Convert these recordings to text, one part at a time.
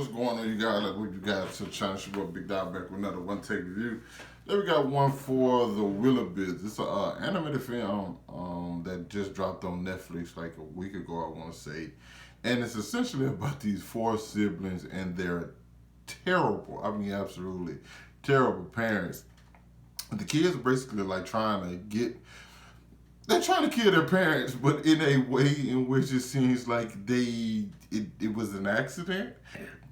what's going on, you guys? Like, what you guys? So trying to show up Big Dog back with another one take review. Then we got one for the Willoughbys. It's an animated film that just dropped on Netflix like a week ago, I want to say, and it's essentially about these four siblings and their terrible, I mean, absolutely terrible parents. The kids are basically like trying to get they're trying to kill their parents, but in a way in which it seems like it was an accident.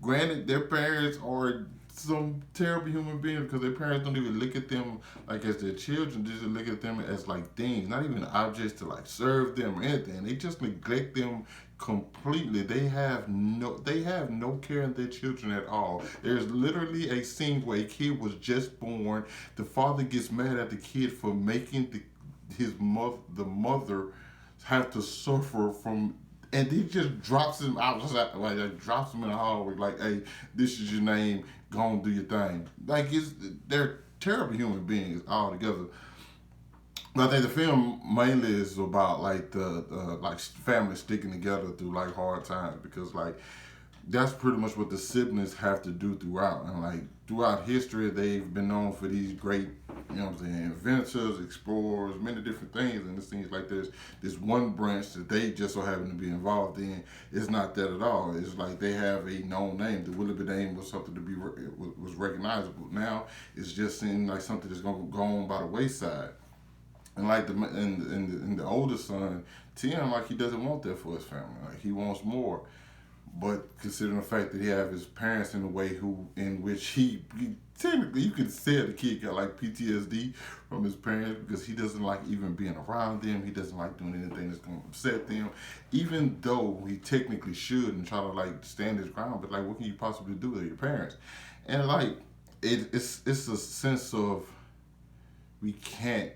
Granted, their parents are some terrible human beings because their parents don't even look at them like as their children, just look at them as like things, not even objects to like serve them or anything. They just neglect them completely. They have no care in their children at all. There's literally a scene where a kid was just born. The father gets mad at the kid for making the mother have to suffer from, and he just drops him outside, like drops him in the hallway, like, "Hey, this is your name. Go on, do your thing." Like they're terrible human beings altogether. But I think the film mainly is about like the like family sticking together through like hard times because like that's pretty much what the siblings have to do throughout. And like throughout history, they've been known for these great, what I'm saying, inventors, explorers, many different things. And it seems like there's this one branch that they just so happen to be involved in. It's not that at all. It's like they have a known name. The Willoughby name was something to be was recognizable. Now it's just seemed like something that's gonna go on by the wayside. And like the oldest son, Tim, like he doesn't want that for his family. Like he wants more. But considering the fact that he have his parents in a way in which he technically you could say the kid got like PTSD from his parents because he doesn't like even being around them. He doesn't like doing anything that's gonna upset them. Even though he technically should and try to like stand his ground, but like what can you possibly do with your parents? And like it's a sense of we can't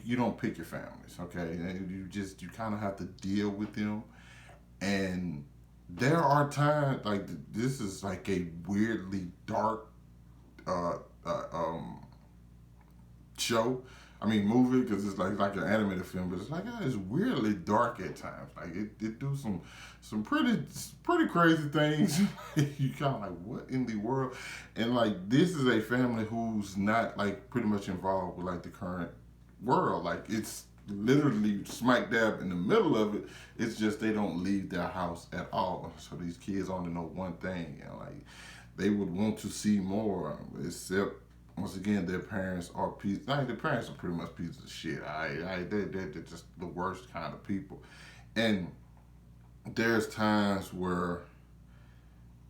you don't pick your families, okay? And you kind of have to deal with them. And there are times like this is like a weirdly dark uh, uh, um, show. I mean movie because it's like an animated film, but it's like it's weirdly dark at times. Like it do some pretty crazy things. You kind of like what in the world? And like this is a family who's not like pretty much involved with like the current world. Like it's literally smack dab in the middle of it. It's just they don't leave their house at all. So these kids only know one thing, like they would want to see more. Except once again, their parents are pieces. Like their parents are pretty much pieces of shit. They're just the worst kind of people. And there's times where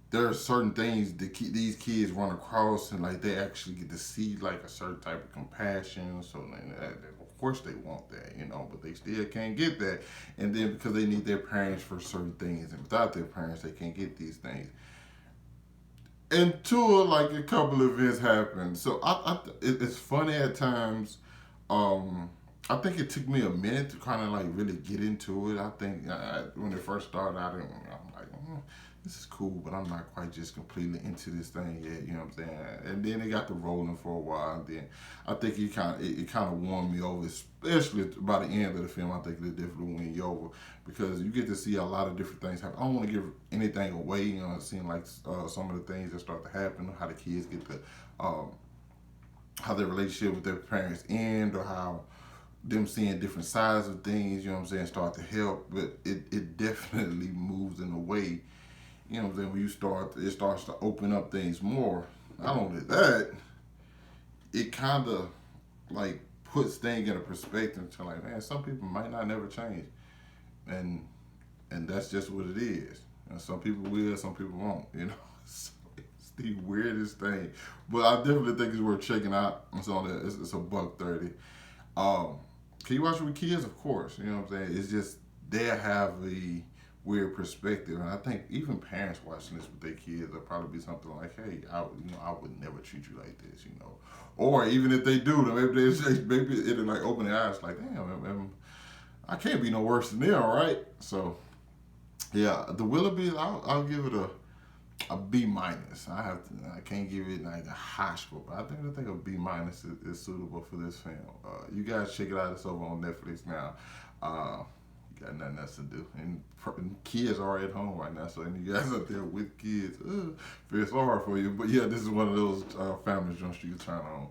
there are certain things that these kids run across, and like they actually get to see like a certain type of compassion. So of course they want that, but they still can't get that. And then because they need their parents for certain things, and without their parents, they can't get these things. Until like a couple of events happen. So it's funny at times. I think it took me a minute to kind of like really get into it. I think when it first started, I'm like, this is cool, but I'm not quite just completely into this thing yet. You know what I'm saying? And then it got to rolling for a while, and then I think it kind of won me over, especially by the end of the film. I think it definitely won you over because you get to see a lot of different things happen. I don't want to give anything away. It seems like some of the things that start to happen, how the kids get to, how their relationship with their parents end, or how them seeing different sides of things, start to help. But it definitely moves in a way, when it starts to open up things more. Not only that, it kind of like puts things in a perspective to like, man, some people might not never change. And that's just what it is. And some people will, some people won't. So it's the weirdest thing. But I definitely think it's worth checking out. It's a $1.30. Can you watch it with kids? Of course. You know what I'm saying? It's just they have a weird perspective, and I think even parents watching this with their kids will probably be something like, "Hey, I would never treat you like this," Or even if they do, then maybe it'll like open their eyes, like, "Damn, I can't be no worse than them, right?" So, yeah, the Willoughbys, I'll give it a B minus. I can't give it like a high score, but I think a B minus is suitable for this film. You guys check it out. It's over on Netflix now. got nothing else to do. And kids are at home right now, so any of you guys out there with kids, feel so hard for you. But yeah, this is one of those family joints you can turn on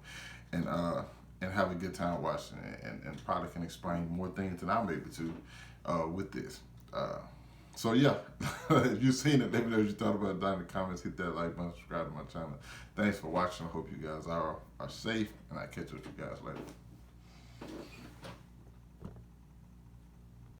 and have a good time watching it, and probably can explain more things than I'm able to with this. So yeah, if you've seen it, let me know what you thought about it down in the comments. Hit that like button, subscribe to my channel. Thanks for watching. I hope you guys are safe, and I'll catch up with you guys later.